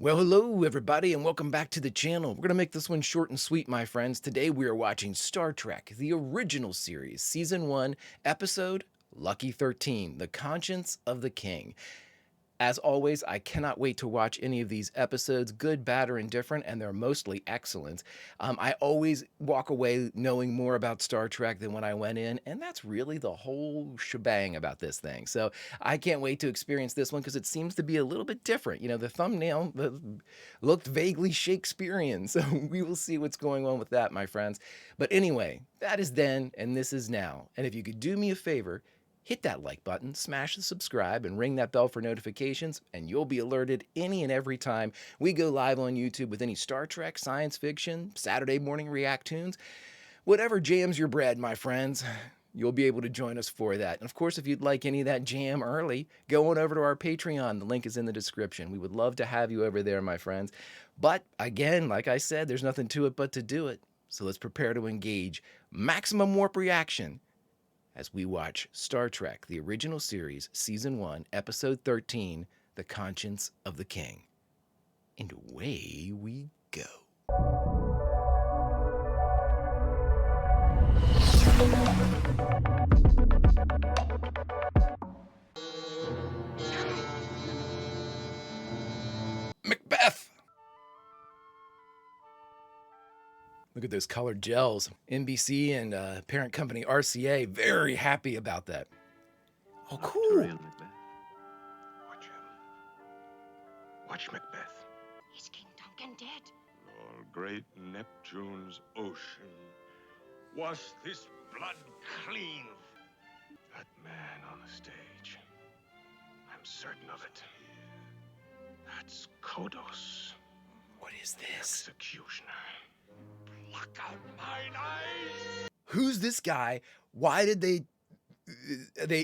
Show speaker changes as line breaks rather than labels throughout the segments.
Well, hello everybody and welcome back to the channel. We're going to make this one short and sweet, my friends. Today we are watching Star Trek, the original series, Season 1, Episode Lucky 13, The Conscience of the King. As always, I cannot wait to watch any of these episodes, good, bad, or indifferent, and they're mostly excellent. I always walk away knowing more about Star Trek than when I went in, and that's really the whole shebang about this thing. So I can't wait to experience this one because it seems to be a little bit different. You know, the thumbnail looked vaguely Shakespearean, so we will see what's going on with that, my friends. But anyway, that is then, and this is now. And if you could do me a favor, hit that like button, smash the subscribe, and ring that bell for notifications, and you'll be alerted any and every time we go live on YouTube with any Star Trek, science fiction, Saturday morning react tunes, whatever jams your bread, my friends. You'll be able to join us for that. And of course, if you'd like any of that jam early, go on over to our Patreon. The link is in the description. We would love to have you over there, my friends. But again, like I said, there's nothing to it but to do it. So let's prepare to engage maximum warp reaction as we watch Star Trek, the original series, Season 1, Episode 13, The Conscience of the King. And away we go. Macbeth! Look at those colored gels. NBC and parent company RCA, very happy about that. Oh, cool.
Nocturian, Macbeth. Watch him. Watch Macbeth.
Is King Duncan dead?
All great Neptune's ocean. Was this blood clean? That man on the stage. I'm certain of it. That's Kodos,
What is this?
executioner. Pluck out mine eyes!
Who's this guy? Why did they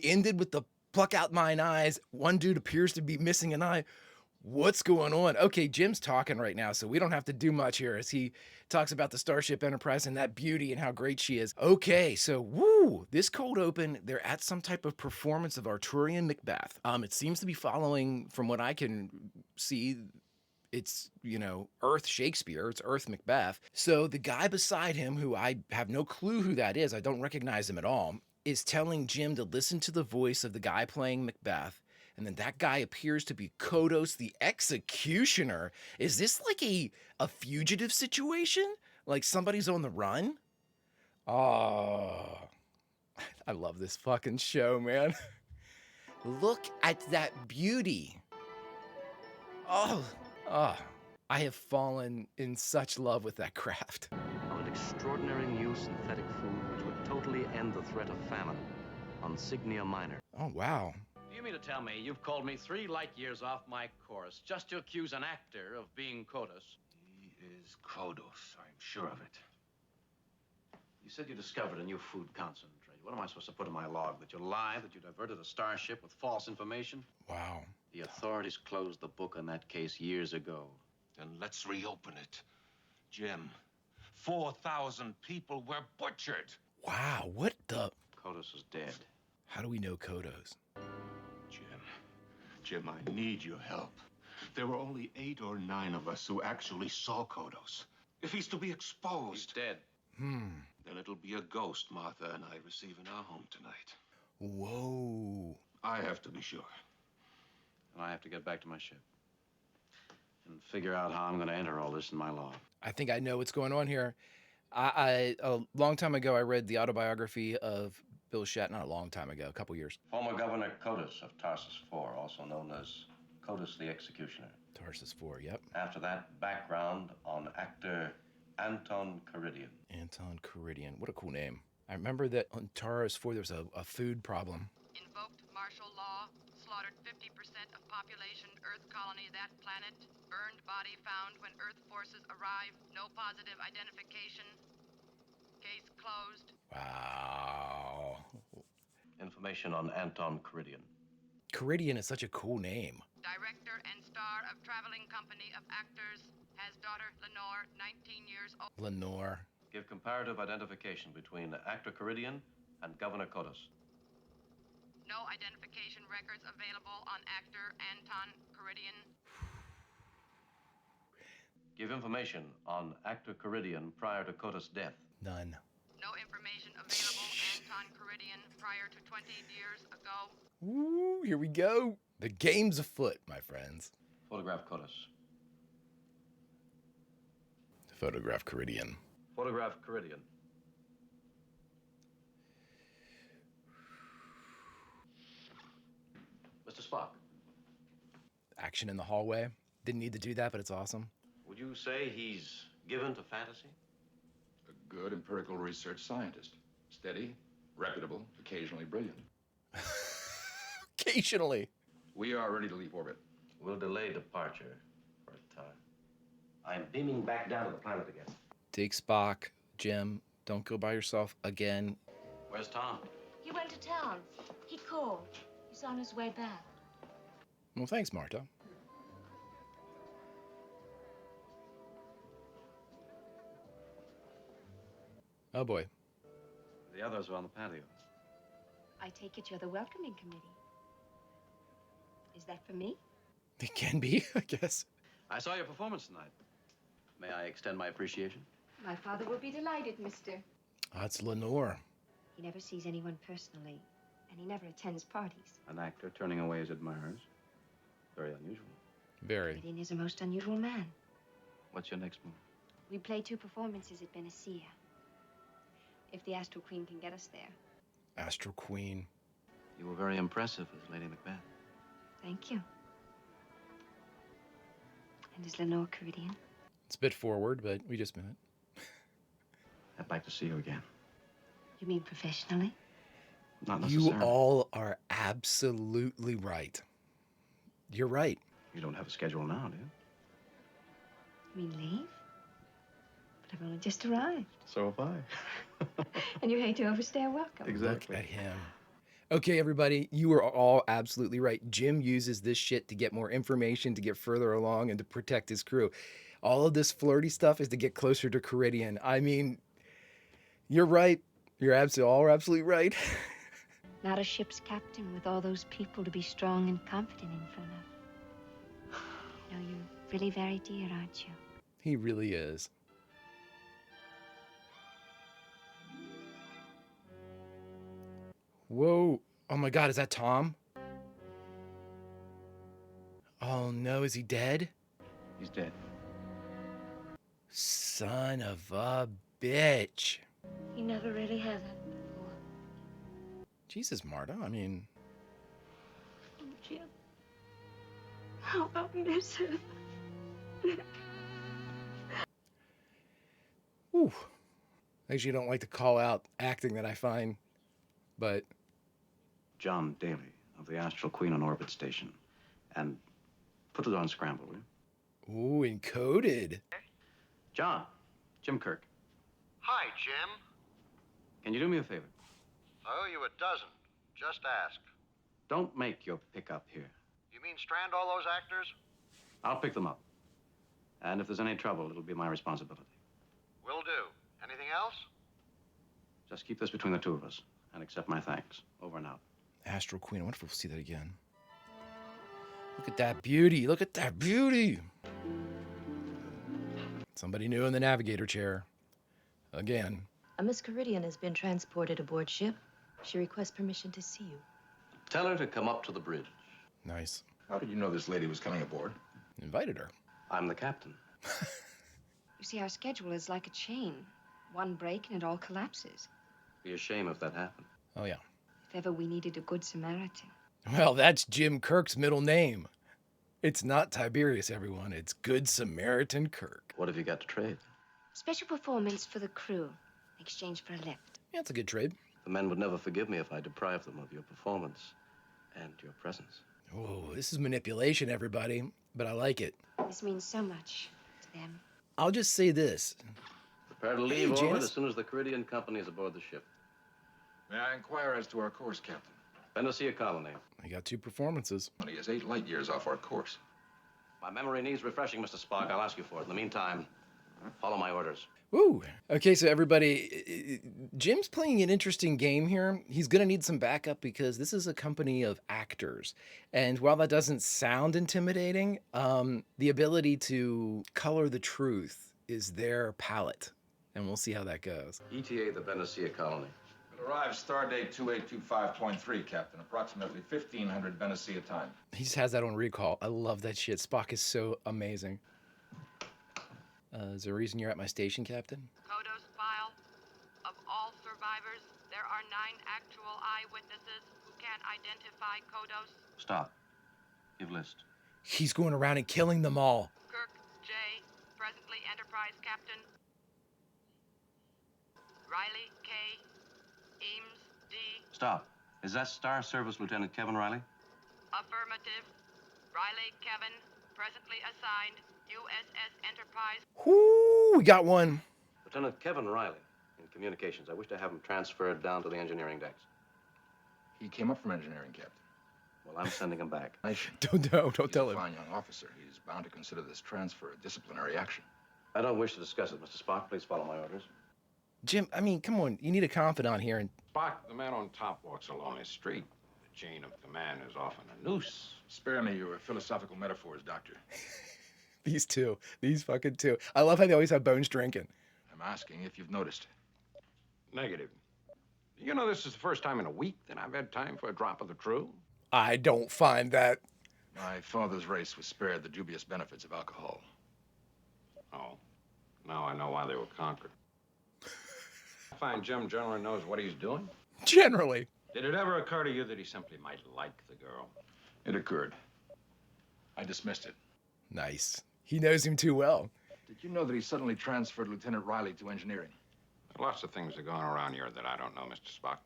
ended with the pluck out mine eyes? One dude appears to be missing an eye. What's going on? Okay, Jim's talking right now, so we don't have to do much here as he talks about the Starship Enterprise and that beauty and how great she is. Okay, so woo, this cold open, they're at some type of performance of Arturian Macbeth. It seems to be following, from what I can see, it's, you know, Earth Shakespeare, it's Earth Macbeth. So the guy beside him, who I have no clue who that is, I don't recognize him at all, is telling Jim to listen to the voice of the guy playing Macbeth. And then that guy appears to be Kodos, the executioner. Is this like a fugitive situation? Like somebody's on the run? Oh, I love this fucking show, man. Look at that beauty. Oh, I have fallen in such love with that craft.
Of an extraordinary new synthetic food which would totally end the threat of famine on Cygnia Minor.
Oh, wow.
Do you mean to tell me you've called me 3 light years off my course just to accuse an actor of being Kodos?
He is Kodos, I'm sure of it.
You said you discovered a new food concentrate. What am I supposed to put in my log? That you lied, that you diverted a starship with false information?
Wow.
The authorities closed the book on that case years ago.
Then let's reopen it. Jim, 4,000 people were butchered.
Wow, what the?
Kodos is dead.
How do we know Kodos?
Jim, I need your help. There were only 8 or 9 of us who actually saw Kodos. If he's to be
He's
exposed,
dead.
then it'll be a ghost Martha and I receive in our home tonight.
Whoa.
I have to be sure.
And I have to get back to my ship. And figure out how I'm going to enter all this in my log.
I think I know what's going on here. A long time ago, I read the autobiography of Bill Shatner. Not a long time ago, a couple years.
Former Governor Kodos of Tarsus IV, also known as Kodos the Executioner.
Tarsus 4, yep.
After that, background on actor Anton Caridian.
Anton Caridian. What a cool name. I remember that on Tarsus 4, there was a food problem.
Invoked martial law, slaughtered 50% of population Earth colony that planet. Burned body found when Earth forces arrived. No positive identification. Case closed.
Wow.
Information on Anton Caridian.
Caridian is such a cool name.
Director and star of traveling company of actors. Has daughter Lenore, 19 years old.
Lenore.
Give comparative identification between actor Caridian and Governor Kodos.
No identification records available on actor Anton Caridian.
Give information on Actor Caridian prior to Kota's death.
None.
No information available, Anton Caridian, prior to 20 years ago.
Ooh, here we go. The game's afoot, my friends.
Photograph Kotas.
Photograph Caridian.
Photograph Caridian. Mr. Spock,
Action in the hallway. Didn't need to do that, but it's awesome.
would you say he's given to fantasy?
A good empirical research scientist. Steady, reputable, occasionally brilliant.
Occasionally.
We are ready to leave orbit.
We'll delay departure for a time. I'm beaming back down to the planet again.
Take Spock. Jim, don't go by yourself again.
Where's Tom?
He went to town. He called. He's on his way back.
Well, thanks, Marta. Oh, boy.
The others are on the patio.
I take it you're the welcoming committee. Is that for me?
It can be, I guess.
I saw your performance tonight. May I extend my appreciation?
My father will be delighted, mister.
That's Lenore.
He never sees anyone personally, and he never attends parties.
An actor turning away his admirers. Very unusual.
Very.
Caridian is a most unusual man.
What's your next move?
We play 2 performances at Benicia. If the Astral Queen can get us there.
Astral Queen.
You were very impressive as Lady Macbeth.
Thank you. And is Lenore Caridian?
It's a bit forward, but we just met.
I'd like to see you again.
You mean professionally?
Not
You
necessarily.
all are absolutely right. You're right.
You don't have a schedule now, do you?
You mean leave? But I've only just arrived.
So have I.
And you hate to overstay a welcome.
Look at him. Okay, everybody, you are all absolutely right. Jim uses this shit to get more information, to get further along, and to protect his crew. All of this flirty stuff is to get closer to Caridian. I mean, you're right. You're absolutely right.
Not a ship's captain with all those people to be strong and confident in front of. You know, you're really very dear, aren't you?
He really is. Whoa. Oh my God, is that Tom? Oh no, is he dead?
He's dead.
Son of a bitch.
He never really has it before.
Jesus, Marta, I mean,
Oh, Jim. How I'll miss her.
whew. I usually don't like to call out acting that I find, but
John Daly of the Astral Queen on Orbit Station. And put it on scramble, will you?
ooh, encoded.
John, Jim Kirk.
Hi, Jim.
Can you do me a favor?
I owe you a dozen. Just ask.
Don't make your pickup here.
You mean strand all those actors?
I'll pick them up. And if there's any trouble, it'll be my responsibility.
Will do. Anything else?
Just keep this between the two of us and accept my thanks. Over and out.
Astral Queen, I wonder if we'll see that again. Look at that beauty. Look at that beauty. Somebody new in the navigator chair. Again.
A Miss Caridian has been transported aboard ship. She requests permission to see you.
Tell her to come up to the bridge.
Nice.
How did you know this lady was coming aboard?
Invited her.
I'm the captain.
You see, our schedule is like a chain. One break and it all collapses.
Be a shame if that happened.
Oh, yeah.
If ever we needed a good Samaritan.
Well, that's Jim Kirk's middle name. It's not Tiberius, everyone. It's Good Samaritan Kirk.
What have you got to trade?
Special performance for the crew in exchange for a lift.
Yeah, it's a good trade.
The men would never forgive me if I deprived them of your performance and your presence.
Oh, this is manipulation, everybody, but I like it.
This means so much to them.
I'll just say this.
Prepare to
Hey,
leave orbit
Janice.
as soon as the Caridian company is aboard the ship.
May I inquire as to our course, Captain?
Benicia Colony.
I got 2 performances.
He is 8 light years off our course.
My memory needs refreshing, Mr. Spock. I'll ask you for it. In the meantime, Follow my orders.
Woo. Okay, so everybody, Jim's playing an interesting game here. He's going to need some backup because this is a company of actors. And while that doesn't sound intimidating, the ability to color the truth is their palette. And we'll see how that goes.
ETA, the Benicia colony.
It arrives stardate 2825.3, Captain. Approximately 1500 Benicia time.
He just has that on recall. I love that shit. Spock is so amazing. Is there a reason you're at my station, Captain?
Kodos file. Of all survivors, there are 9 actual eyewitnesses who can identify Kodos.
Stop. Give list.
He's going around and killing them all.
Kirk J, presently Enterprise Captain. Riley K, Eames D.
Stop. Is that Star Service Lieutenant Kevin Riley?
Affirmative. Riley Kevin, presently assigned USS Enterprise.
Whoo, we got one.
Lieutenant Kevin Riley, in communications. I wish to have him transferred down to the engineering decks.
He came up from engineering, Captain.
Well, I'm sending him back.
Don't tell
He's
him.
a fine young officer. He's bound to consider this transfer a disciplinary action.
I don't wish to discuss it, Mr. Spock. Please follow my orders.
Jim, I mean, come on. You need a confidant here. And
Spock, the man on top walks along his street. The chain of command is often a noose.
Spare me your philosophical metaphors, Doctor.
these fucking two. I love how they always have Bones drinking.
I'm asking if you've noticed.
Negative. You know, this is the first time in a week that I've had time for a drop of the true.
I don't find that.
My father's race was spared the dubious benefits of alcohol.
Oh, now I know why they were conquered. I find Jim generally knows what he's doing.
Generally.
Did it ever occur to you that he simply might like the girl?
It occurred. I dismissed it.
Nice. He knows him too well.
Did you know that he suddenly transferred Lieutenant Riley to engineering?
There are lots of things that are going around here that I don't know, Mr. Spock.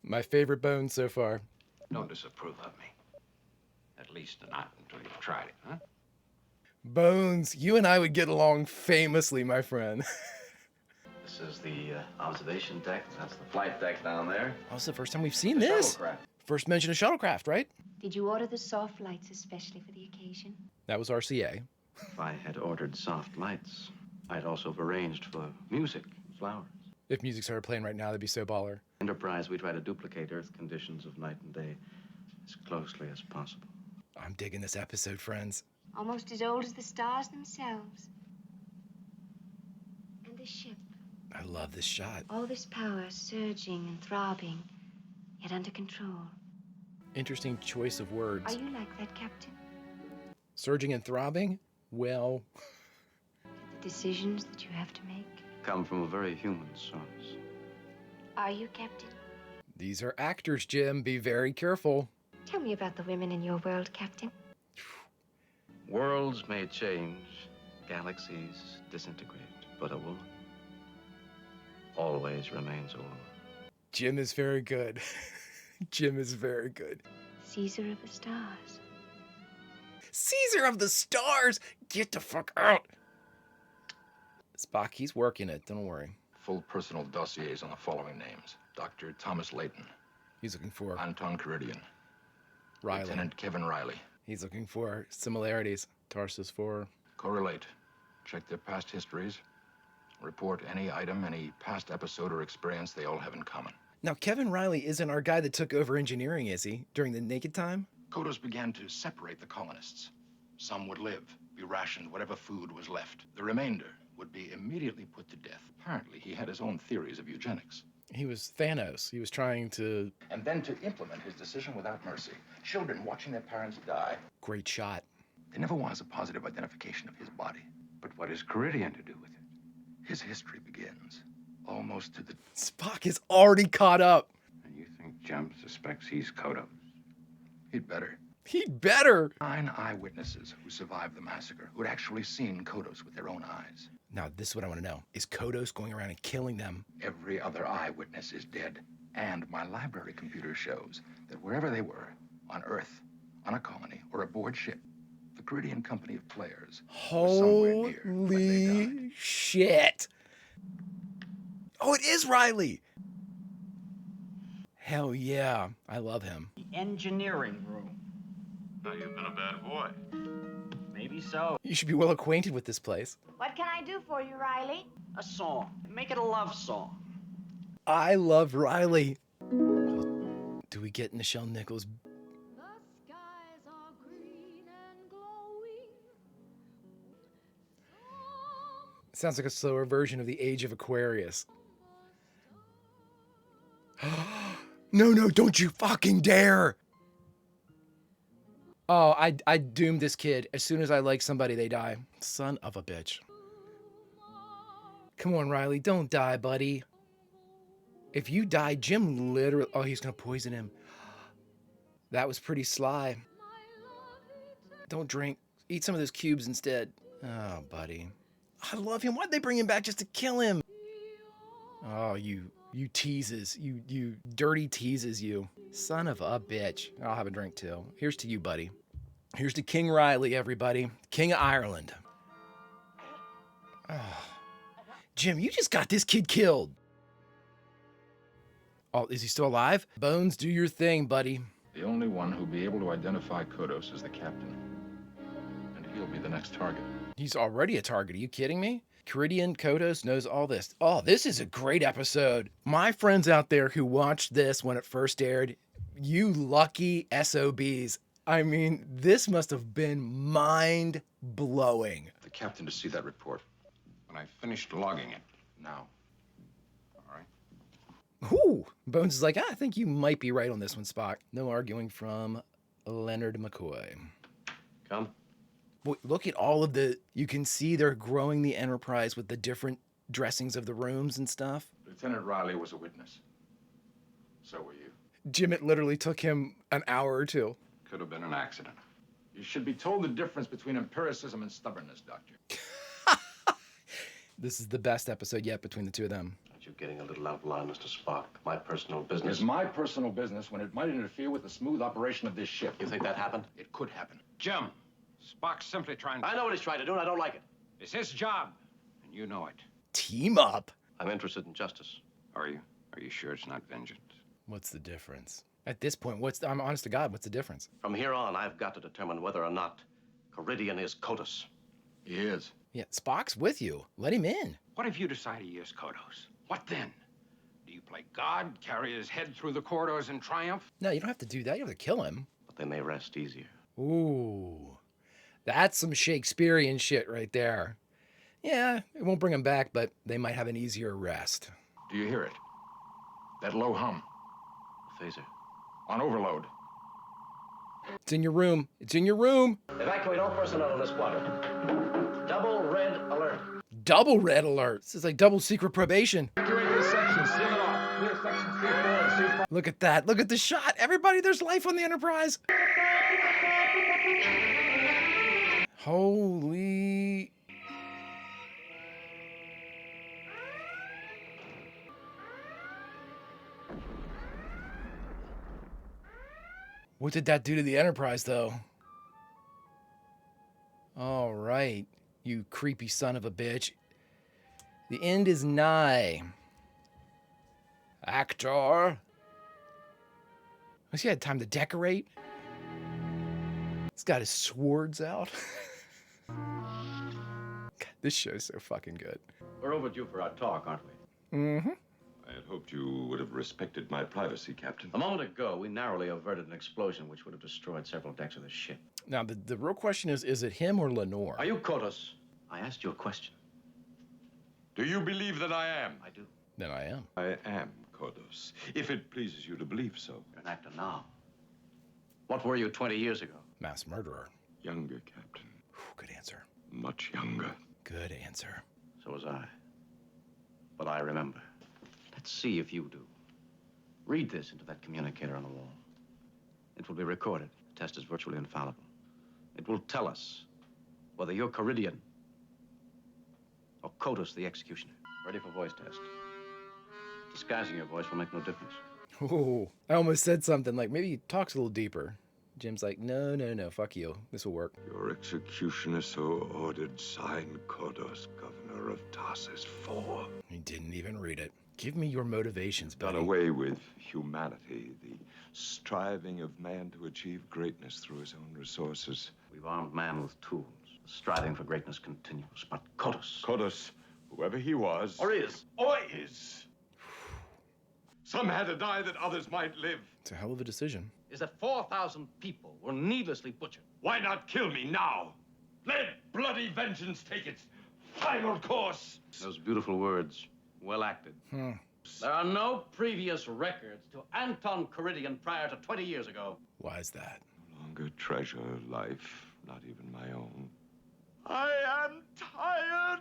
My favorite Bones so far.
Don't disapprove of me. At least not until you've tried it, huh?
Bones, you and I would get along famously, my friend.
This is the observation deck. That's the flight deck down there.
Oh, it's the first time we've seen
The
this.
shuttlecraft.
First mention of shuttlecraft, right?
Did you order the soft lights especially for the occasion?
That was RCA.
If I had ordered soft lights, I'd also have arranged for music, flowers.
If music started playing right now, that'd be so baller.
Enterprise, we try to duplicate Earth conditions of night and day as closely as possible.
I'm digging this episode, friends.
Almost as old as the stars themselves. And the ship.
I love this shot.
All this power surging and throbbing, yet under control.
Interesting choice of words.
Are you like that, Captain?
Surging and throbbing? Well,
The decisions that you have to make?
Come from a very human source.
Are you, Captain?
these are actors, Jim. Be very careful.
Tell me about the women in your world, Captain.
Worlds may change, galaxies disintegrate, but a woman always remains a woman.
Jim is very good. Jim is very good.
Caesar of the stars.
Caesar of the stars! Get the fuck out! Spock, he's working it. Don't worry.
Full personal dossiers on the following names. Dr. Thomas Layton.
He's looking for
Anton Caridian.
Riley.
Lieutenant Kevin Riley.
He's looking for similarities. Tarsus 4.
Correlate. Check their past histories. Report any item, any past episode or experience they all have in common.
Now, Kevin Riley isn't our guy that took over engineering, is he? During the Naked Time?
Kodos began to separate the colonists. Some would live, be rationed whatever food was left. The remainder would be immediately put to death. Apparently, he had his own theories of eugenics.
He was Thanos. He was trying to...
And then to implement his decision without mercy. Children watching their parents die.
Great shot.
There never was a positive identification of his body.
But what is Caridian to do with it?
His history begins almost to the...
Spock is already caught up.
And you think Jem suspects he's Kodos?
He'd better.
He'd better.
9 eyewitnesses who survived the massacre, who'd actually seen Kodos with their own eyes.
Now, this is what I want to know. Is Kodos going around and killing them?
Every other eyewitness is dead. And my library computer shows that wherever they were, on Earth, on a colony, or aboard ship, the Caridian company of players was somewhere near when they died.
Holy shit. Oh, it is Riley. Hell yeah. I love him.
The engineering room.
Now, you've been a bad boy.
Maybe so.
You should be well acquainted with this place.
What can I do for you, Riley?
A song. Make it a love song.
I love Riley. Oh, do we get Nichelle Nichols? Sounds like a slower version of the Age of Aquarius. No, don't you fucking dare! Oh, I doomed this kid. As soon as I like somebody, they die. Son of a bitch. Come on, Riley, don't die, buddy. If you die, Jim literally... Oh, he's gonna poison him. That was pretty sly. Don't drink. Eat some of those cubes instead. Oh, buddy. I love him. Why'd they bring him back just to kill him? Oh, you teases. You dirty teases, you. Son of a bitch. I'll have a drink too. Here's to you, buddy. Here's to King Riley, everybody. King of Ireland. Oh. Jim, you just got this kid killed. Oh, is he still alive? Bones, do your thing, buddy.
The only one who'll be able to identify Kodos is the captain. And he'll be the next target.
He's already a target. Are you kidding me? Caridian Kodos knows all this. Oh, this is a great episode. My friends out there who watched this when it first aired, you lucky SOBs. I mean, this must have been mind-blowing.
The captain to see that report.
When I finished logging it.
Now.
All right.
Whew. Bones is like, I think you might be right on this one, Spock. No arguing from Leonard McCoy.
Come.
Boy, look at all of the... You can see they're growing the Enterprise with the different dressings of the rooms and stuff.
Lieutenant Riley was a witness. So were you.
Jim, it literally took him an hour or two.
Could have been an accident.
You should be told the difference between empiricism and stubbornness, Doctor.
This is the best episode yet between the two of them.
Aren't you getting a little out of line, Mr. Spock? My personal business.
It's my personal business when it might interfere with the smooth operation of this ship.
You think that happened?
It could happen.
Jim, Spock's simply trying to...
I know what he's trying to do, and I don't like it.
It's his job, and you know it.
Team up.
I'm interested in justice.
Are you? Are you sure it's not vengeance?
What's the difference? At this point, I'm honest to God, what's the difference?
From here on, I've got to determine whether or not Caridian is Kodos.
He is.
Yeah, Spock's with you. Let him in.
What if you decide he is Kodos? What then? Do you play God, carry his head through the corridors in triumph?
No, you don't have to do that. You have to kill him.
But they may rest easier.
Ooh. That's some Shakespearean shit right there. Yeah, it won't bring him back, but they might have an easier rest.
Do you hear it? That low hum.
The phaser.
On overload.
It's in your room. It's in your room.
Evacuate all personnel in this quadrant. Double red alert.
Double red alert. This is like double secret probation.
Evacuate this section. Seal it off. Clear sections 3, 4, and C5.
Look at that. Look at the shot. Everybody, there's life on the Enterprise. Holy... What did that do to the Enterprise, though? All right, you creepy son of a bitch. The end is nigh. Actor. Has he had time to decorate? He's got his swords out. God, this show's so fucking good.
We're overdue for our talk, aren't we?
Mm-hmm.
I had hoped you would have respected my privacy, Captain.
A moment ago, we narrowly averted an explosion which would have destroyed several decks of the ship.
Now, the real question is it him or Lenore?
Are you Kodos? I asked you a question.
Do you believe that I am?
I do.
Then I am.
I am Kodos, if it pleases you to believe so.
You're an actor now. What were you 20 years ago?
Mass murderer.
Younger, Captain.
Good answer.
Much younger.
Good answer.
So was I. But I remember. Let's see if you do. Read this into that communicator on the wall. It will be recorded. The test is virtually infallible. It will tell us whether you're Caridian or Kodos the executioner. Ready for voice test. Disguising your voice will make no difference.
Ooh, I almost said something like maybe he talks a little deeper. Jim's like, no, fuck you. This will work.
Your executioner so ordered, signed Kodos, governor of Tarsus 4.
He didn't even read it. Give me your motivations, buddy.
Done away with humanity, the striving of man to achieve greatness through his own resources.
We've armed man with tools. Striving for greatness continues, but Kodos.
Kodos, whoever he was.
Or is.
Some had to die that others might live.
It's a hell of a decision.
Is that 4,000 people were needlessly butchered.
Why not kill me now? Let bloody vengeance take its final course.
Those beautiful words, well acted. There are no previous records to Anton Caridian prior to 20 years ago.
Why is that?
No longer treasure life, not even my own. I am tired.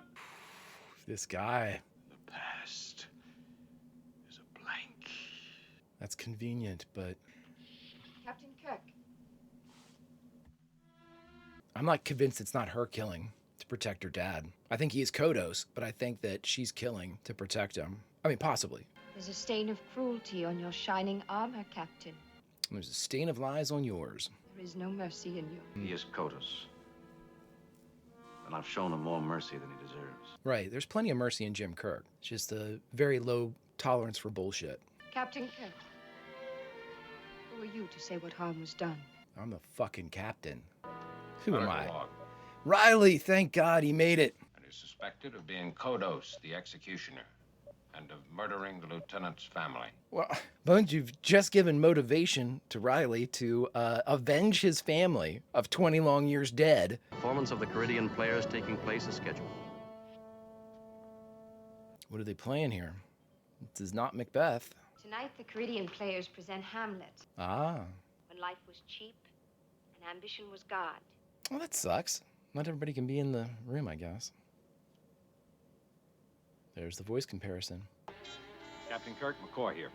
This guy.
The past is a blank.
That's convenient, but
Captain Kirk.
I'm not convinced it's not her killing to protect her dad. I think he is Kodos, but I think that she's killing to protect him. I mean, possibly.
There's a stain of cruelty on your shining armor, Captain.
There's a stain of lies on yours.
There is no mercy in you.
He is Kodos. And I've shown him more mercy than he deserves.
Right, there's plenty of mercy in Jim Kirk. It's just a very low tolerance for bullshit.
Captain Kirk. Who are you to say what harm was done?
I'm the fucking captain. Who am
Medical
I?
log.
Riley, thank God he made it.
And is suspected of being Kodos, the executioner, and of murdering the lieutenant's family.
Well, Bones, you've just given motivation to Riley to avenge his family of 20 long years dead.
Performance of the Caridian players taking place as scheduled.
What are they playing here? This is not Macbeth.
Tonight, the Caridian players present Hamlet.
Ah.
When life was cheap and ambition was God.
Well, that sucks. Not everybody can be in the room, I guess. There's the voice comparison.
Captain Kirk, McCoy here.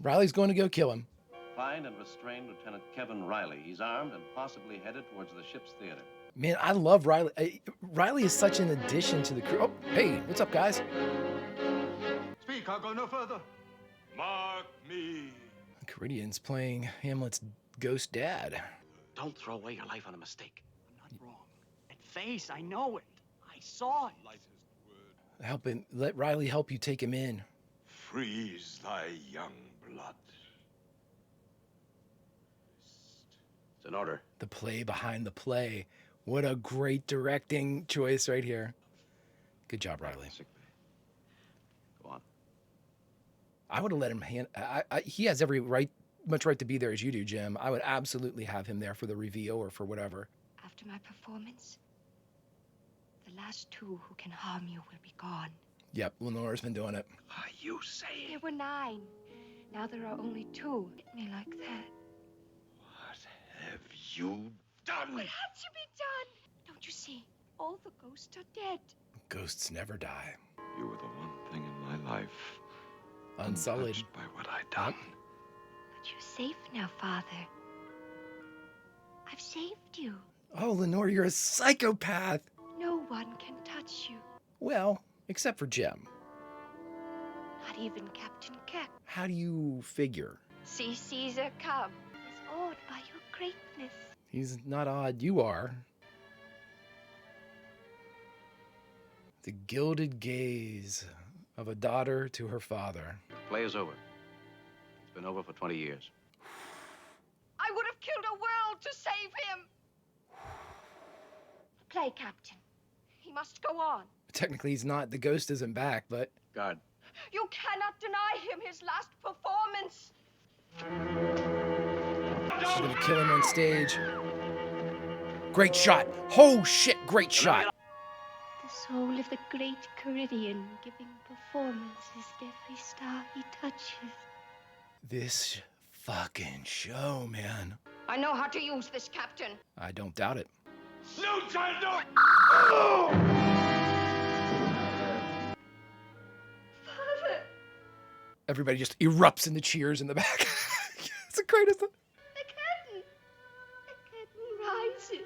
Riley's going to go kill him.
Find and restrain Lieutenant Kevin Riley. He's armed and possibly headed towards the ship's theater.
Man, I love Riley. Riley is such an addition to the crew. Oh, hey, what's up, guys?
Speak, I'll go no further.
Mark me.
Caridian's playing Hamlet's ghost dad.
Don't throw away your life on a mistake.
I'm not wrong. That face, I know it. I saw it.
Help him. Let Riley help you take him in.
Freeze thy young blood.
It's an order.
The play behind the play. What a great directing choice right here. Good job, Riley.
Sick bay. Go on.
I would have let him he has every much right to be there as you do, Jim. I would absolutely have him there for the reveal or for whatever.
After my performance, the last two who can harm you will be gone.
Yep, Lenore's been doing it.
Are you saying?
There were 9. Now there are only 2. Hit me like that.
What have you done?
What had to be done? Don't you see? All the ghosts are dead.
Ghosts never die.
You were the one thing in my life
Unsullied.
untouched by what I'd done.
But you're safe now, Father. I've saved you.
Oh, Lenore, you're a psychopath.
No one can touch you.
Well, except for Jim.
Not even Captain Kirk.
How do you figure?
See Caesar come. He's awed by your greatness.
He's not odd, you are. The gilded gaze of a daughter to her father.
Play is over. It's been over for 20 years.
I would have killed a world to save him. Play, Captain. He must go on.
Technically, he's not. The ghost isn't back, but...
Guard.
You cannot deny him his last performance.
She's gonna kill him on stage. Great shot. Oh, shit, great shot.
The soul of the great Caridian giving performances to every star he touches.
This fucking show, man.
I know how to use this, Captain.
I don't doubt it.
No, child, no!
Father!
Everybody just erupts into cheers in the back. It's the greatest.
The curtain! The curtain rises.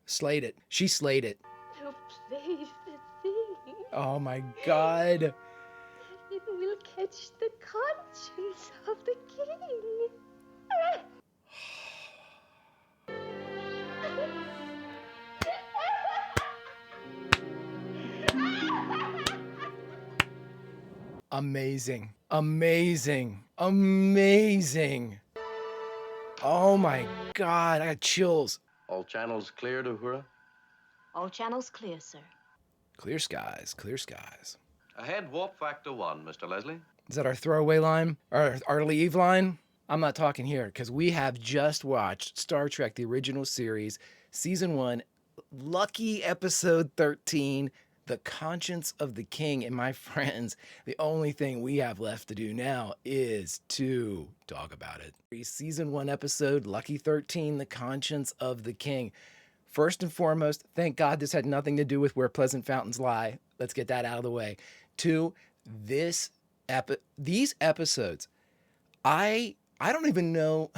Slayed it. She slayed it.
Now play the thing.
Oh my God.
It will catch the conscience of the king.
Amazing. Amazing. Amazing. Oh my God. I got chills.
All channels cleared, Uhura?
All channels clear, sir.
Clear skies, clear skies.
Ahead, warp factor 1, Mr. Leslie.
Is that our throwaway line? Or our leave line? I'm not talking here because we have just watched Star Trek, the original series, season 1, lucky episode 13, The Conscience of the King. And my friends, the only thing we have left to do now is to talk about it. Season 1 episode, lucky 13, The Conscience of the King. First and foremost, thank God this had nothing to do with Where Pleasant Fountains Lie. Let's get that out of the way. 2, these episodes, I don't even know.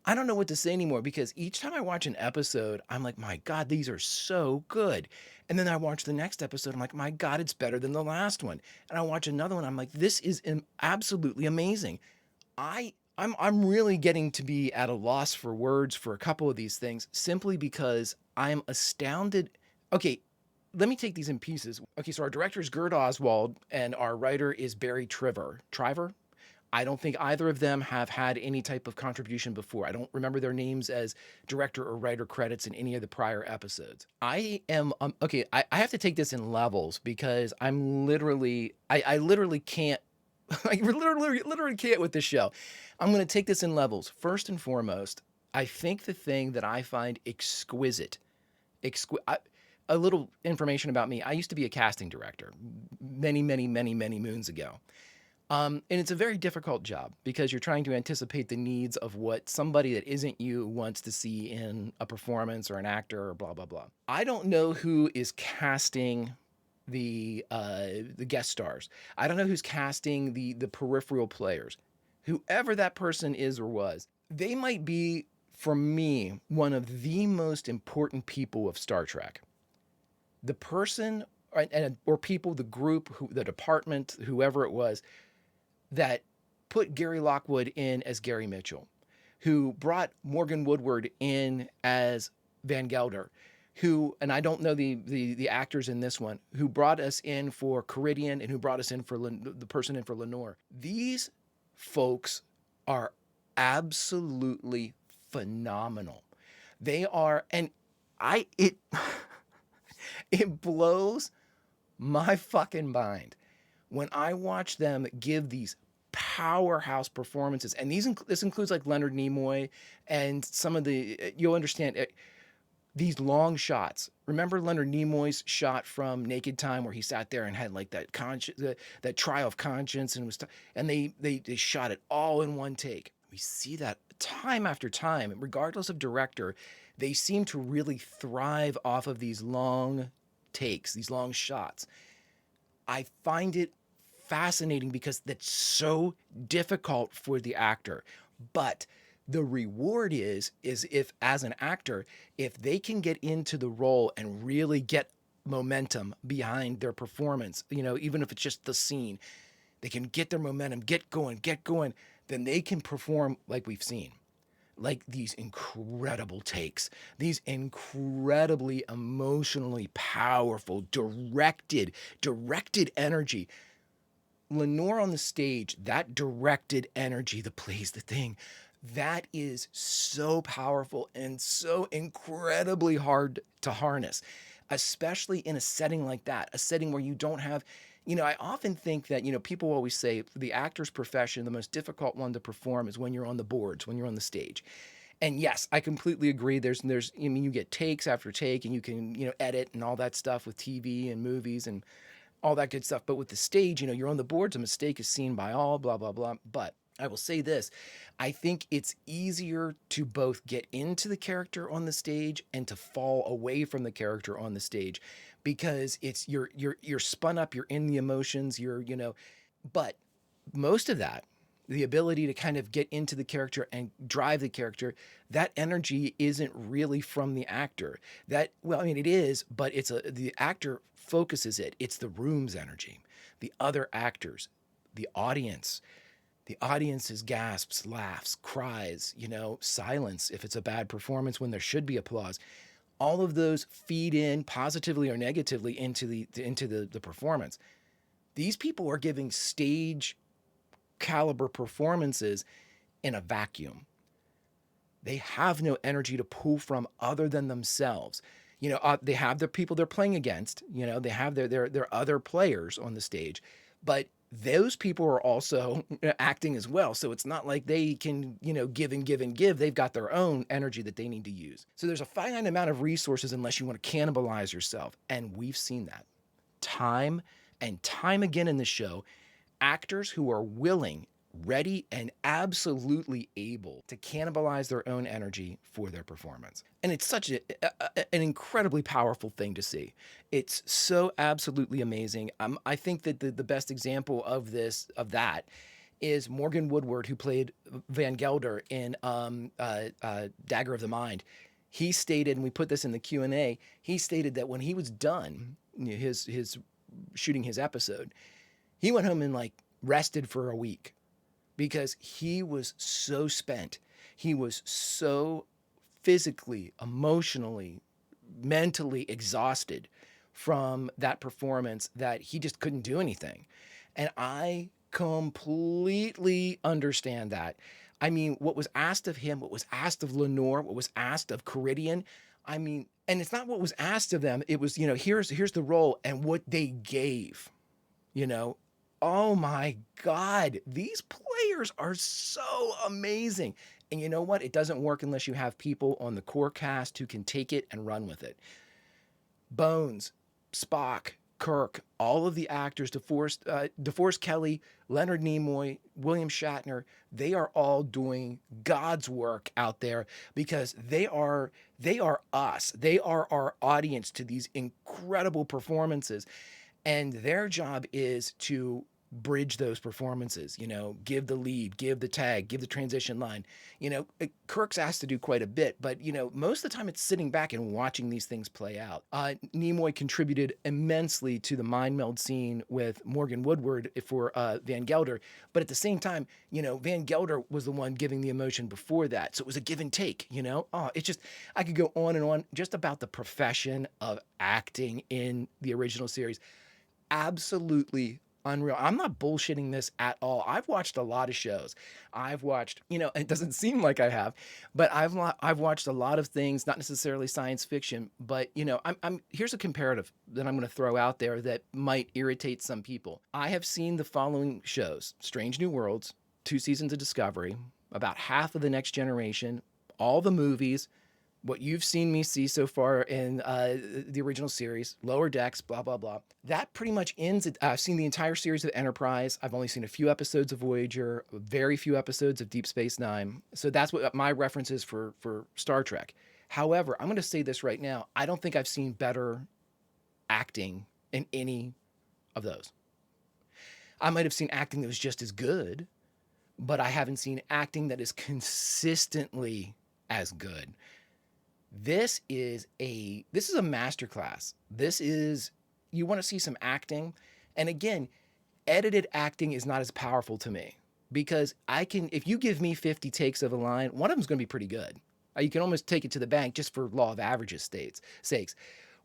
I don't know what to say anymore because each time I watch an episode, I'm like, my God, these are so good. And then I watch the next episode, I'm like, my God, it's better than the last one. And I watch another one, I'm like, this is absolutely amazing. I'm really getting to be at a loss for words for a couple of these things simply because I'm astounded. Okay, let me take these in pieces. Okay, so our director is Gert Oswald and our writer is Barry Triver. I don't think either of them have had any type of contribution before. I don't remember their names as director or writer credits in any of the prior episodes. I am, okay, I have to take this in levels because I'm literally, I literally can't, I literally can't with this show. I'm going to take this in levels. First and foremost, I think the thing that I find exquisite, a little information about me. I used to be a casting director many moons ago. And it's a very difficult job because you're trying to anticipate the needs of what somebody that isn't you wants to see in a performance or an actor or blah, blah, blah. I don't know who is casting the guest stars. I don't know who's casting the peripheral players. Whoever that person is or was, they might be, for me, one of the most important people of Star Trek. The person or people, the group, the department, whoever it was, that put Gary Lockwood in as Gary Mitchell, who brought Morgan Woodward in as Van Gelder, who, and I don't know the actors in this one, who brought us in for Caridian and who brought us in for the person in for Lenore. These folks are absolutely phenomenal. They are, and it blows my fucking mind when I watch them give these powerhouse performances, and this includes like Leonard Nimoy and some of the, you'll understand it, these long shots. Remember Leonard Nimoy's shot from Naked Time where he sat there and had like that that trial of conscience and they shot it all in one take. We see that time after time, regardless of director. They seem to really thrive off of these long takes, these long shots. I find it fascinating because that's so difficult for the actor. But the reward is if, as an actor, if they can get into the role and really get momentum behind their performance, even if it's just the scene, they can get their momentum, get going, then they can perform like we've seen. Like these incredible takes, these incredibly emotionally powerful, directed energy. Lenore on the stage, that directed energy that plays the thing, that is so powerful and so incredibly hard to harness, especially in a setting like that, a setting where you don't have, I often think that, people always say the actor's profession, the most difficult one to perform is when you're on the boards, when you're on the stage. And yes, I completely agree. You get takes after take and you can, edit and all that stuff with TV and movies and all that good stuff. But with the stage, you're on the boards, a mistake is seen by all, blah, blah, blah. But I will say this, I think it's easier to both get into the character on the stage and to fall away from the character on the stage because it's you're spun up, you're in the emotions, but most of that, the ability to kind of get into the character and drive the character, that energy isn't really from the actor. It is, but the actor focuses it. It's the room's energy, the other actors, the audience. The audience's gasps, laughs, cries, silence if it's a bad performance when there should be applause. All of those feed in positively or negatively into the performance. These people are giving stage caliber performances in a vacuum. They have no energy to pull from other than themselves. They have the people they're playing against. They have their other players on the stage, but those people are also acting as well. So it's not like they can, give and give and give. They've got their own energy that they need to use. So there's a finite amount of resources unless you want to cannibalize yourself. And we've seen that time and time again in the show. Actors who are willing, ready, and absolutely able to cannibalize their own energy for their performance. And it's such an incredibly powerful thing to see. It's so absolutely amazing. I think that the best example of that is Morgan Woodward, who played Van Gelder in Dagger of the Mind. He stated, and we put this in the Q&A, he stated that when he was done his shooting his episode, he went home and rested for a week because he was so spent. He was so physically, emotionally, mentally exhausted from that performance that he just couldn't do anything. And I completely understand that. I mean, what was asked of him, what was asked of Lenore, what was asked of Caridian, I mean, and it's not what was asked of them. It was, here's the role and what they gave, Oh my God, these players are so amazing. And you know what? It doesn't work unless you have people on the core cast who can take it and run with it. Bones, Spock, Kirk, all of the actors, DeForest Kelley, Leonard Nimoy, William Shatner, they are all doing God's work out there because they are us. They are our audience to these incredible performances. And their job is to bridge those performances, give the lead, give the tag, give the transition line. Kirk's asked to do quite a bit, but, most of the time it's sitting back and watching these things play out. Nimoy contributed immensely to the mind meld scene with Morgan Woodward for Van Gelder, but at the same time, Van Gelder was the one giving the emotion before that. So it was a give and take, it's just, I could go on and on just about the profession of acting in the original series. Absolutely unreal. I'm not bullshitting this at all. I've watched a lot of shows. I've watched, it doesn't seem like I have, but I've watched a lot of things, not necessarily science fiction, but here's a comparative that I'm going to throw out there that might irritate some people. I have seen the following shows: Strange New Worlds, 2 seasons of Discovery, about half of The Next Generation, all the movies, what you've seen me see so far in the original series, Lower Decks, blah, blah, blah. That pretty much ends it. I've seen the entire series of Enterprise. I've only seen a few episodes of Voyager, very few episodes of Deep Space Nine. So that's what my reference is for Star Trek. However, I'm going to say this right now. I don't think I've seen better acting in any of those. I might have seen acting that was just as good, but I haven't seen acting that is consistently as good. This is a masterclass. You want to see some acting. And again, edited acting is not as powerful to me because if you give me 50 takes of a line, one of them's going to be pretty good. You can almost take it to the bank just for law of averages sakes.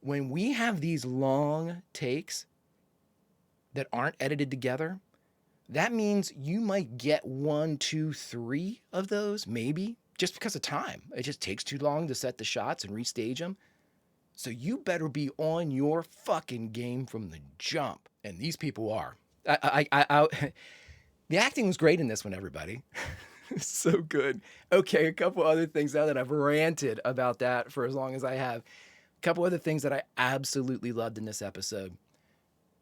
When we have these long takes that aren't edited together, that means you might get 1, 2, 3 of those, maybe, just because of time. It just takes too long to set the shots and restage them. So you better be on your fucking game from the jump. And these people are. The acting was great in this one, everybody. So good. Okay, a couple other things now that I've ranted about that for as long as I have. A couple other things that I absolutely loved in this episode.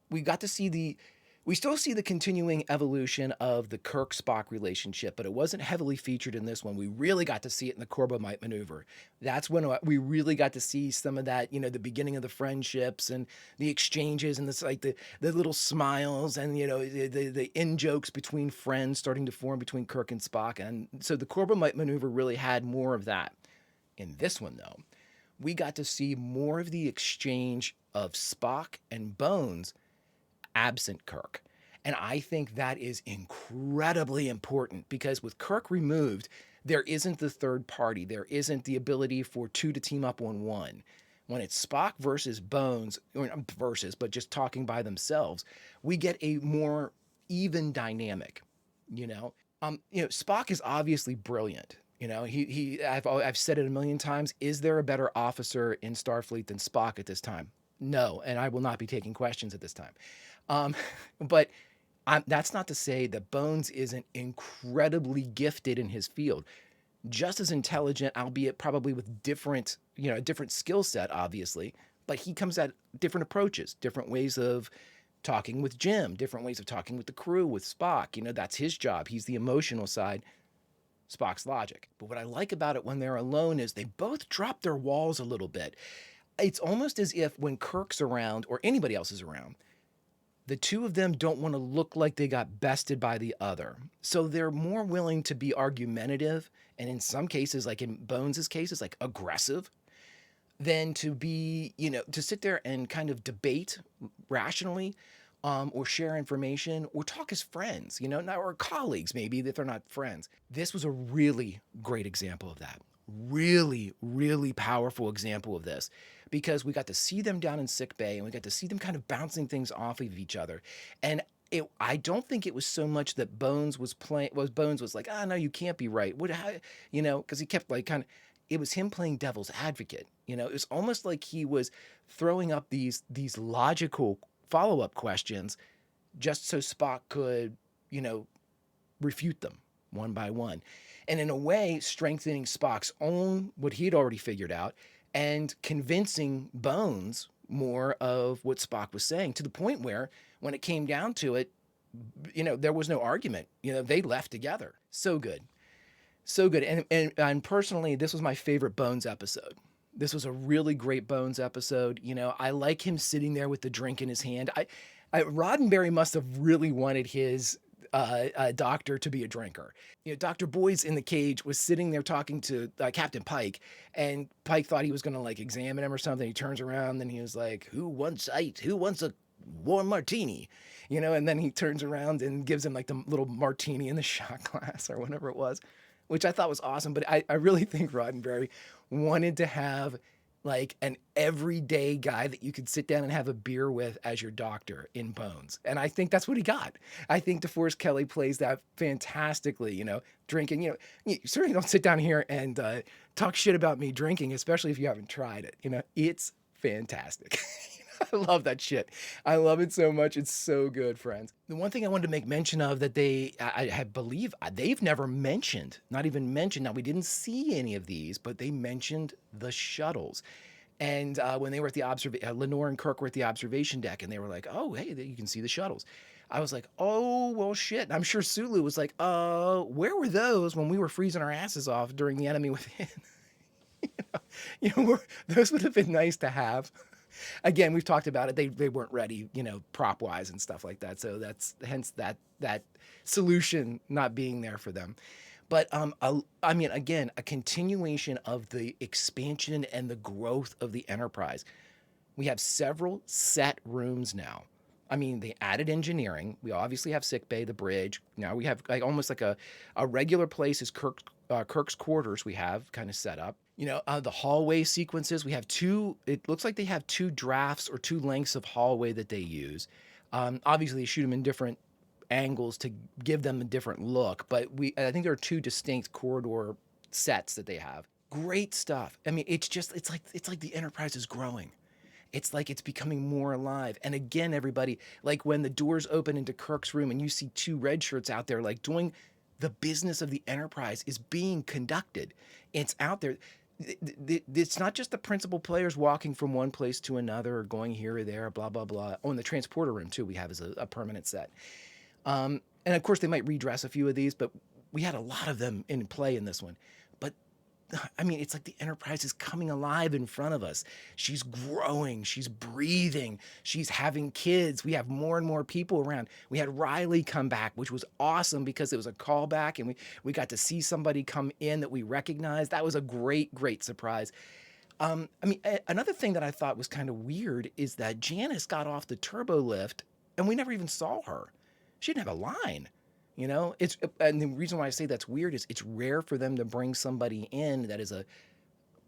We still see the continuing evolution of the Kirk-Spock relationship, but it wasn't heavily featured in this one. We really got to see it in the Corbomite maneuver. That's when we really got to see some of that, the beginning of the friendships and the exchanges and the little smiles and, the in-jokes between friends starting to form between Kirk and Spock. And so the Corbomite maneuver really had more of that. In this one, though, we got to see more of the exchange of Spock and Bones absent Kirk. And I think that is incredibly important because with Kirk removed, there isn't the third party. There isn't the ability for 2 to team up on 1. When it's Spock versus Bones, or not versus, but just talking by themselves, we get a more even dynamic, Spock is obviously brilliant. You know, I've said it a million times. Is there a better officer in Starfleet than Spock at this time? No, and I will not be taking questions at this time. Um, but that's not to say that Bones isn't incredibly gifted in his field, just as intelligent, albeit probably with different, different skill set, obviously. But he comes at different approaches, different ways of talking with Jim, different ways of talking with the crew, with Spock. That's his job. He's the emotional side. Spock's logic. But what I like about it when they're alone is they both drop their walls a little bit. It's almost as if when Kirk's around or anybody else is around, the two of them don't want to look like they got bested by the other. So they're more willing to be argumentative, and in some cases, like in Bones' case, it's like aggressive, than to be, to sit there and kind of debate rationally, or share information or talk as friends, or colleagues, maybe, that they're not friends. This was a really great example of that. Really, really powerful example of this, because we got to see them down in sick bay and we got to see them kind of bouncing things off of each other. And I don't think it was so much that Bones was like, no, you can't be right. Because he kept like kind of, it was him playing devil's advocate. It was almost like he was throwing up these logical follow-up questions just so Spock could, refute them one by one. And in a way, strengthening Spock's own, what he'd already figured out, and convincing Bones more of what Spock was saying, to the point where when it came down to it, there was no argument. They left together. So good. So good. And personally, this was my favorite Bones episode. This was a really great Bones episode. I like him sitting there with the drink in his hand. Roddenberry must have really wanted his doctor to be a drinker. Dr. Boyd's in the cage was sitting there talking to Captain Pike, and Pike thought he was going to like examine him or something. He turns around and he was like, who wants a warm martini? And then he turns around and gives him like the little martini in the shot glass or whatever it was, which I thought was awesome. But I really think Roddenberry wanted to have like an everyday guy that you could sit down and have a beer with as your doctor in Bones. And I think that's what he got. I think DeForest Kelley plays that fantastically, drinking, you certainly don't sit down here and talk shit about me drinking, especially if you haven't tried it. It's fantastic. I love that shit. I love it so much. It's so good, friends. The one thing I wanted to make mention of that I believe they've never mentioned, not even mentioned. Now, we didn't see any of these, but they mentioned the shuttles. And when they were at Lenore and Kirk were at the observation deck, and they were like, oh, hey, you can see the shuttles. I was like, oh, well, shit. And I'm sure Sulu was like, where were those when we were freezing our asses off during The Enemy Within? Those would have been nice to have. Again, we've talked about it. They weren't ready, prop wise and stuff like that. So that's hence that solution not being there for them. But again, a continuation of the expansion and the growth of the Enterprise. We have several set rooms now. They added engineering. We obviously have sickbay, the bridge. Now we have almost like a regular place is Kirk's quarters. We have kind of set up. The hallway sequences. We have it looks like they have two drafts or two lengths of hallway that they use. Obviously, they shoot them in different angles to give them a different look. But I think there are two distinct corridor sets that they have. Great stuff. It's like the Enterprise is growing. It's like it's becoming more alive. And again, everybody, like when the doors open into Kirk's room and you see two red shirts out there, like doing the business of the Enterprise is being conducted. It's out there. It's not just the principal players walking from one place to another or going here or there, blah, blah, blah. Oh, and the transporter room, too, we have as a permanent set. And, of course, they might redress a few of these, but we had a lot of them in play in this one. But it's like the Enterprise is coming alive in front of us. She's growing. She's breathing. She's having kids. We have more and more people around. We had Riley come back, which was awesome because it was a callback, and we got to see somebody come in that we recognized. That was a great, great surprise. Another thing that I thought was kind of weird is that Janice got off the turbo lift, and we never even saw her. She didn't have a line. And the reason why I say that's weird is it's rare for them to bring somebody in that is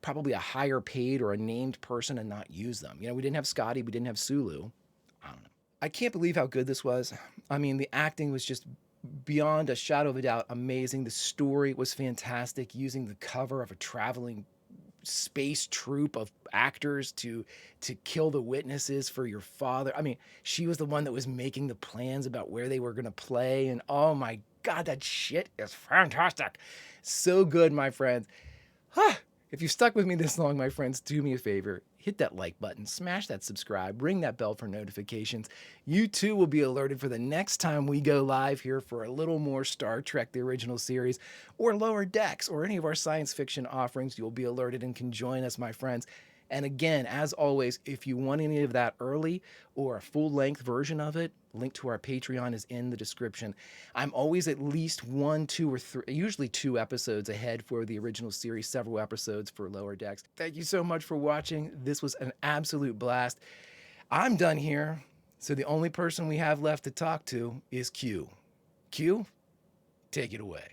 probably a higher paid or a named person and not use them. We didn't have Scotty, we didn't have Sulu. I don't know. I can't believe how good this was. The acting was just beyond a shadow of a doubt, amazing. The story was fantastic, using the cover of a traveling space troupe of actors to kill the witnesses for your father. I mean, she was the one that was making the plans about where they were going to play, and oh my god, that shit is fantastic. So good, my friends. If you've stuck with me this long, my friends, do me a favor. Hit that like button, smash that subscribe, ring that bell for notifications. You too will be alerted for the next time we go live here for a little more Star Trek, the original series, or Lower Decks, or any of our science fiction offerings. You'll be alerted and can join us, my friends. And again, as always, if you want any of that early or a full-length version of it, link to our Patreon is in the description. I'm always at least 1, 2, or 3, usually 2 episodes ahead for the original series, several episodes for Lower Decks. Thank you so much for watching. This was an absolute blast. I'm done here, so the only person we have left to talk to is Q. Q, take it away.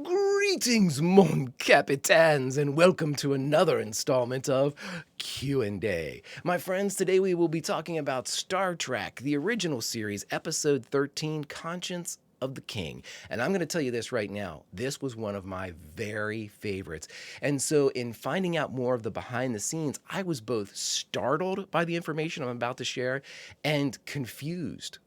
Greetings, mon capitans, and welcome to another installment of Q&A. My friends, today we will be talking about Star Trek, the original series, episode 13, Conscience of the King. And I'm going to tell you this right now, this was one of my very favorites. And so in finding out more of the behind the scenes, I was both startled by the information I'm about to share and confused,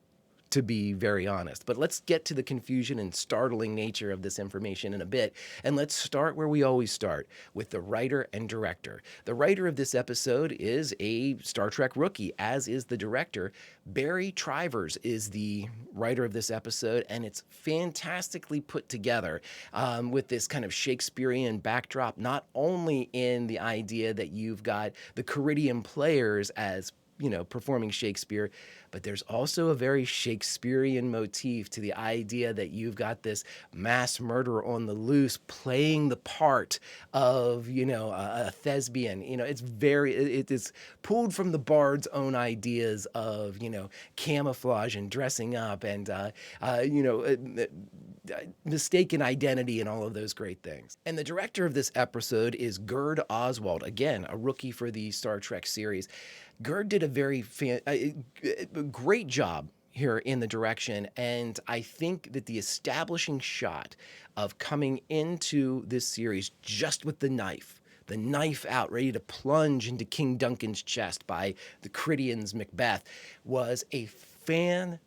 to be very honest. But let's get to the confusion and startling nature of this information in a bit. And let's start where we always start, with the writer and director. The writer of this episode is a Star Trek rookie, as is the director. Barry Trivers is the writer of this episode, and it's fantastically put together with this kind of Shakespearean backdrop, not only in the idea that you've got the Caridian players as performing Shakespeare, but there's also a very Shakespearean motif to the idea that you've got this mass murderer on the loose playing the part of, a thespian. It is pulled from the bard's own ideas of, camouflage and dressing up and, mistaken identity and all of those great things. And the director of this episode is Gerd Oswald, again, a rookie for the Star Trek series. Gerd did a very great job here in the direction, and I think that the establishing shot of coming into this series just with the knife out, ready to plunge into King Duncan's chest by the Caridians' Macbeth, was a fantastic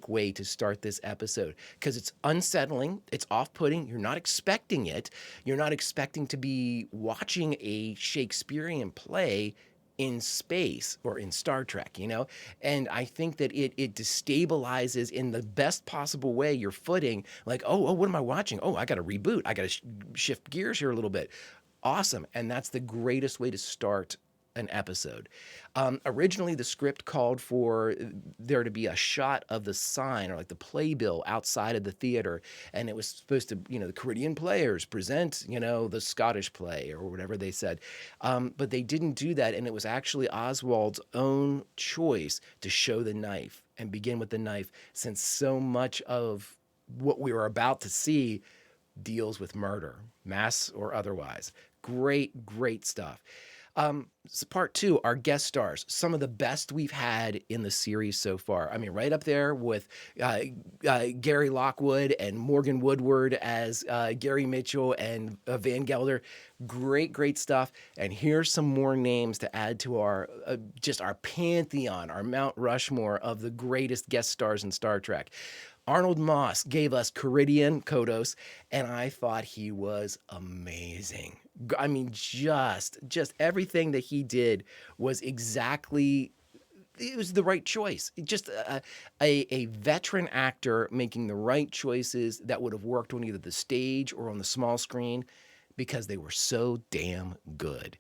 way to start this episode, because it's unsettling, it's off-putting, you're not expecting it, you're not expecting to be watching a Shakespearean play in space or in Star Trek, and I think that it destabilizes in the best possible way your footing, like, oh, what am I watching? Oh, I got to reboot, I got to shift gears here a little bit. Awesome. And that's the greatest way to start an episode. Originally, the script called for there to be a shot of the sign, or like the playbill outside of the theater, and it was supposed to, the Caridian players present, the Scottish play, or whatever they said. But they didn't do that, and it was actually Oswald's own choice to show the knife and begin with the knife, since so much of what we were about to see deals with murder, mass or otherwise. Great stuff. So part 2, our guest stars, some of the best we've had in the series so far. I mean, right up there with Gary Lockwood and Morgan Woodward as Gary Mitchell and Van Gelder. Great stuff. And here's some more names to add to our just our pantheon, our Mount Rushmore of the greatest guest stars in Star Trek. Arnold Moss gave us Caridian Kodos, and I thought he was amazing. I mean, just everything that he did was exactly, it was the right choice. Just a veteran actor making the right choices that would have worked on either the stage or on the small screen, because they were so damn good.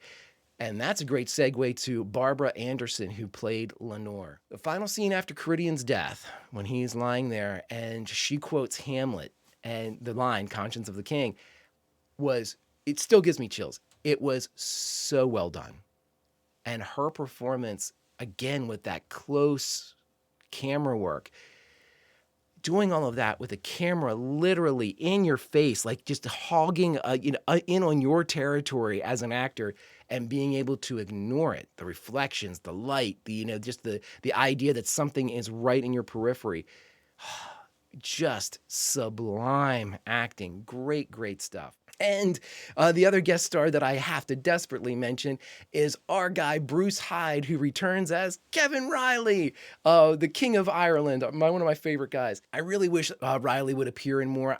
And that's a great segue to Barbara Anderson, who played Lenore. The final scene after Caridian's death, when he's lying there and she quotes Hamlet, and the line, Conscience of the King, it still gives me chills. It was so well done. And her performance, again, with that close camera work, doing all of that with a camera literally in your face, like just hogging in on your territory as an actor, and being able to ignore it, the reflections, the light, just the idea that something is right in your periphery. Just sublime acting. Great, great stuff. And the other guest star that I have to desperately mention is our guy, Bruce Hyde, who returns as Kevin Riley, the King of Ireland, one of my favorite guys. I really wish Riley would appear in more.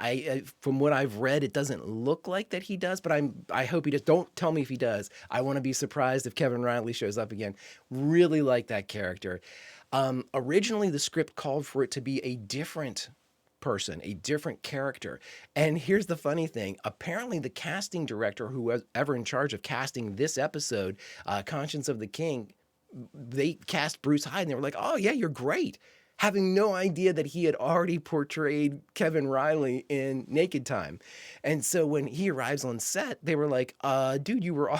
From what I've read, it doesn't look like that he does, but I hope he does. Don't tell me if he does. I want to be surprised if Kevin Riley shows up again. Really like that character. Originally, the script called for it to be a different person, a different character. And here's the funny thing. Apparently the casting director who was ever in charge of casting this episode, Conscience of the King, they cast Bruce Hyde and they were like, oh yeah, you're great. Having no idea that he had already portrayed Kevin Riley in Naked Time. And so when he arrives on set, they were like, dude, you were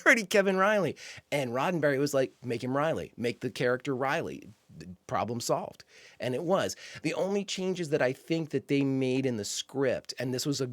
already Kevin Riley. And Roddenberry was like, make him Riley, make the character Riley. Problem solved. And it was. The only changes that I think that they made in the script, and this was a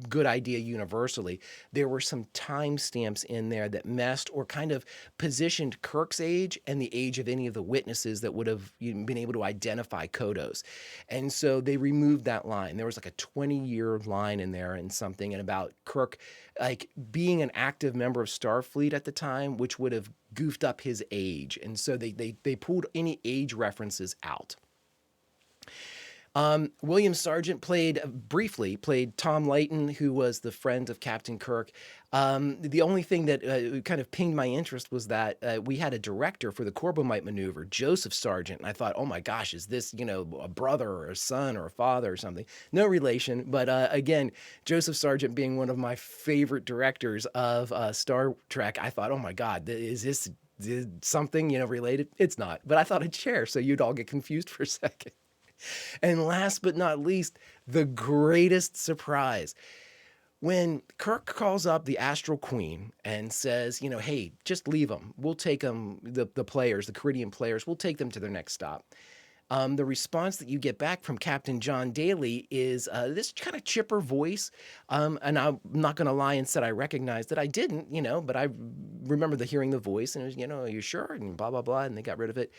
good idea universally, there were some timestamps in there that messed or kind of positioned Kirk's age and the age of any of the witnesses that would have been able to identify Kodos. And so they removed that line. There was like a 20-year line in there and something, and about Kirk like being an active member of Starfleet at the time, which would have goofed up his age. And so they pulled any age references out. William Sargent briefly played Tom Leighton, who was the friend of Captain Kirk. The only thing that kind of pinged my interest was that we had a director for the Corbomite maneuver, Joseph Sargent. And I thought, oh my gosh, is this, a brother or a son or a father or something? No relation. But again, Joseph Sargent being one of my favorite directors of Star Trek, I thought, oh my God, is this something, related? It's not. But I thought I'd share so you'd all get confused for a second. And last but not least, the greatest surprise. When Kirk calls up the Astral Queen and says, hey, just leave them. We'll take them, the players, the Caridian players, we'll take them to their next stop. The response that you get back from Captain John Daly is this kind of chipper voice. And I'm not going to lie and said I recognized it. I didn't, but I remember hearing the voice and it was, are you sure? And blah, blah, blah. And they got rid of it.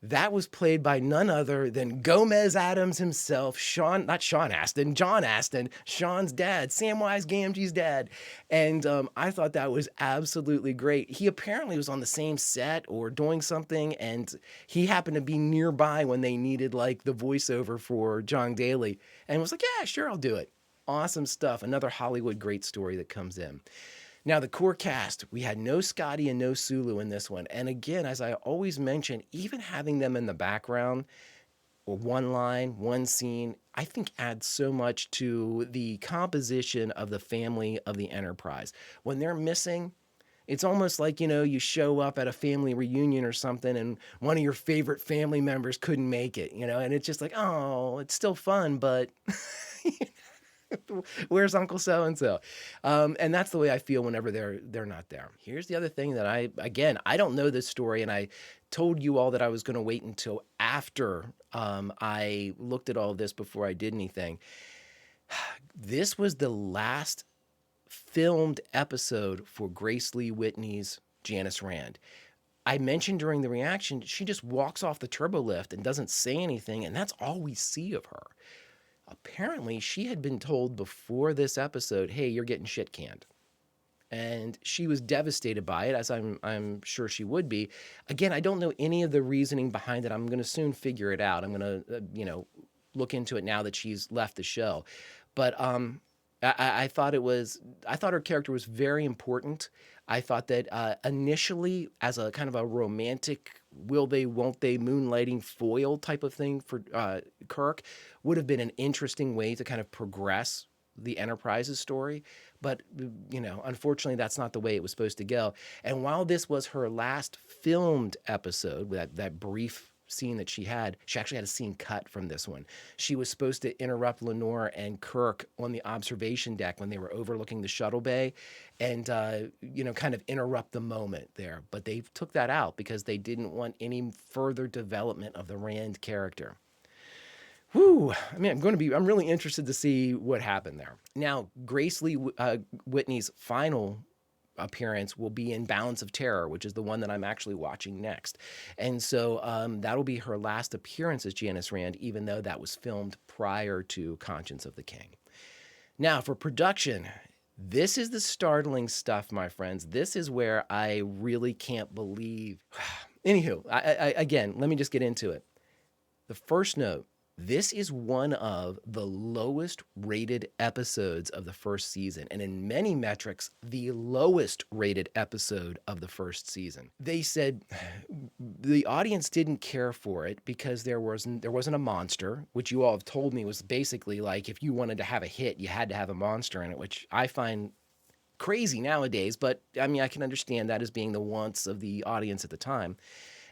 That was played by none other than Gomez Addams himself, John Astin, Sean's dad, Samwise Gamgee's dad. And I thought that was absolutely great. He apparently was on the same set or doing something, and he happened to be nearby when they needed like the voiceover for John Daly and was like, yeah, sure, I'll do it. Awesome stuff. Another Hollywood great story that comes in. Now, the core cast, we had no Scotty and no Sulu in this one. And again, as I always mention, even having them in the background, or one line, one scene, I think adds so much to the composition of the family of the Enterprise. When they're missing, it's almost like, you show up at a family reunion or something and one of your favorite family members couldn't make it, and it's just like, oh, it's still fun, but... Where's Uncle So-and-so? And that's the way I feel whenever they're not there. Here's the other thing that I don't know this story, and I told you all that I was going to wait until after I looked at all this before I did anything. This was the last filmed episode for Grace Lee Whitney's Janice Rand. I mentioned during the reaction, she just walks off the turbo lift and doesn't say anything, and that's all we see of her. Apparently, she had been told before this episode, hey, you're getting shit canned. And she was devastated by it, as I'm sure she would be. Again, I don't know any of the reasoning behind it. I'm going to soon figure it out. I'm going to, look into it now that she's left the show. But I thought her character was very important. I thought that initially, as a kind of a romantic will they, won't they, moonlighting foil type of thing for Kirk, would have been an interesting way to kind of progress the Enterprise's story. But, unfortunately, that's not the way it was supposed to go. And while this was her last filmed episode, that brief scene that she actually had a scene cut from this one. She was supposed to interrupt Lenore and Kirk on the observation deck when they were overlooking the shuttle bay and, kind of interrupt the moment there. But they took that out because they didn't want any further development of the Rand character. Whew. I mean, I'm really interested to see what happened there. Now, Grace Lee Whitney's final appearance will be in Balance of Terror, which is the one that I'm actually watching next. And so that'll be her last appearance as Janice Rand, even though that was filmed prior to Conscience of the King. Now, for production, this is the startling stuff, my friends. This is where I really can't believe. Anywho, again, let me just get into it. The first note, this is one of the lowest rated episodes of the first season, and in many metrics, the lowest rated episode of the first season. They said the audience didn't care for it because there wasn't a monster, which you all have told me was basically like if you wanted to have a hit, you had to have a monster in it, which I find crazy nowadays, but I mean, I can understand that as being the wants of the audience at the time.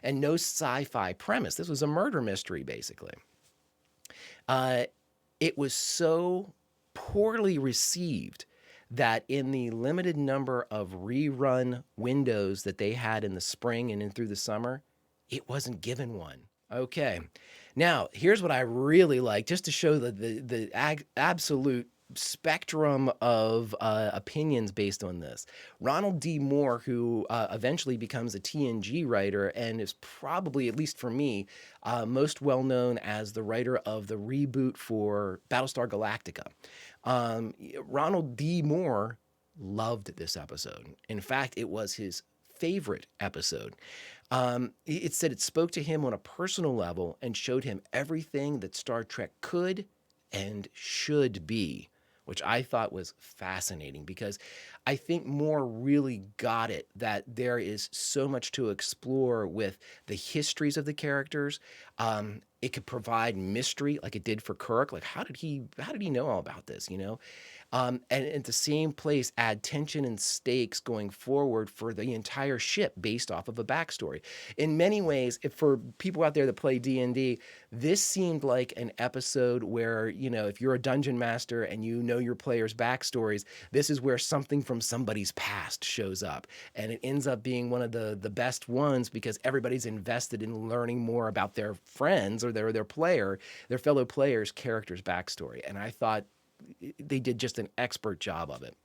And no sci-fi premise. This was a murder mystery, basically. It was so poorly received that in the limited number of rerun windows that they had in the spring and in through the summer, it wasn't given one. Okay. Now, here's what I really like, just to show the absolute spectrum of opinions based on this. Ronald D. Moore, who eventually becomes a TNG writer and is probably, at least for me, most well known as the writer of the reboot for Battlestar Galactica. Ronald D. Moore loved this episode. In fact, it was his favorite episode. It said it spoke to him on a personal level and showed him everything that Star Trek could and should be, which I thought was fascinating because I think Moore really got it, that there is so much to explore with the histories of the characters. It could provide mystery like it did for Kirk. Like, how did he know all about this, you know? And at the same place, add tension and stakes going forward for the entire ship based off of a backstory. In many ways, if for people out there that play D&D, this seemed like an episode where, you know, if you're a dungeon master and you know your players' backstories, this is where something from somebody's past shows up. And it ends up being one of the best ones because everybody's invested in learning more about their friends or their fellow players' character's backstory. And I thought they did just an expert job of it.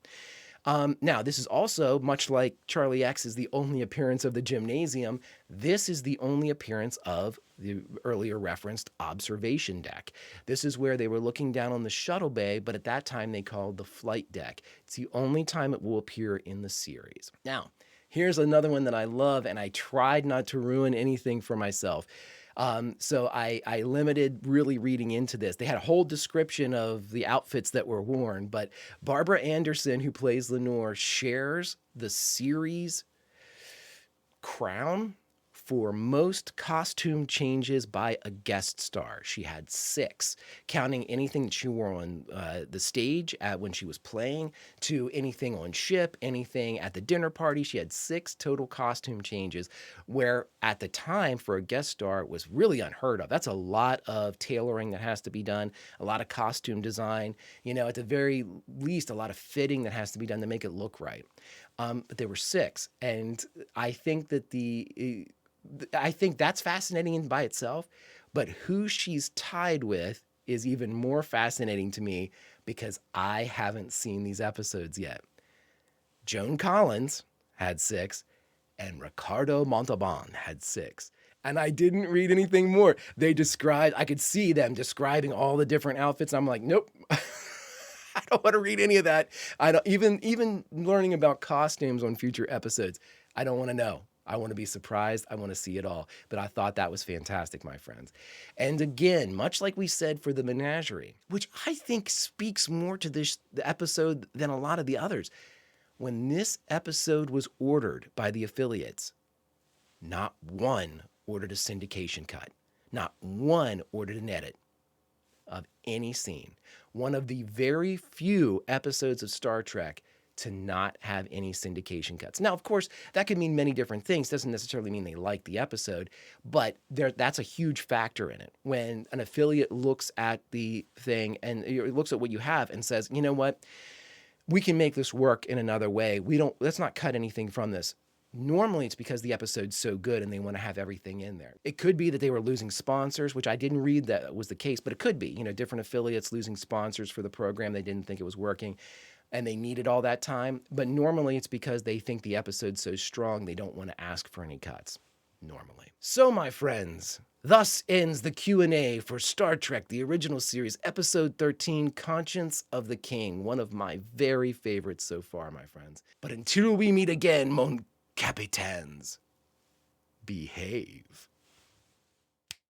Now, this is also, much like Charlie X is the only appearance of the gymnasium, this is the only appearance of the earlier referenced observation deck. This is where they were looking down on the shuttle bay, but at that time they called the flight deck. It's the only time it will appear in the series. Now, here's another one that I love, and I tried not to ruin anything for myself. So I limited really reading into this. They had a whole description of the outfits that were worn, but Barbara Anderson, who plays Lenore, shares the series crown for most costume changes by a guest star. She had 6, counting anything that she wore on the stage when she was playing, to anything on ship, anything at the dinner party. She had 6 total costume changes, where at the time for a guest star it was really unheard of. That's a lot of tailoring that has to be done, a lot of costume design, you know, at the very least, a lot of fitting that has to be done to make it look right. But there were 6, and I think that I think that's fascinating by itself, but who she's tied with is even more fascinating to me because I haven't seen these episodes yet. Joan Collins had 6, and Ricardo Montalban had 6. And I didn't read anything more. I could see them describing all the different outfits. I'm like, nope. I don't want to read any of that. I don't even learning about costumes on future episodes. I don't want to know. I want to be surprised. I want to see it all. But I thought that was fantastic, my friends. And again, much like we said for the menagerie, which I think speaks more to the episode than a lot of the others. When this episode was ordered by the affiliates, not one ordered a syndication cut. Not one ordered an edit of any scene. One of the very few episodes of Star Trek to not have any syndication cuts. Now, of course, that could mean many different things. Doesn't necessarily mean they like the episode, but that's a huge factor in it. When an affiliate looks at the thing and looks at what you have and says, you know what, we can make this work in another way. Let's not cut anything from this. Normally, it's because the episode's so good and they want to have everything in there. It could be that they were losing sponsors, which I didn't read that was the case, but it could be, different affiliates losing sponsors for the program. They didn't think it was working. and they needed all that time. But normally it's because they think the episode's so strong they don't want to ask for any cuts. Normally. So, my friends, thus ends the Q&A for Star Trek, the original series, episode 13, Conscience of the King. One of my very favorites so far, my friends. But until we meet again, mon capitaines, behave.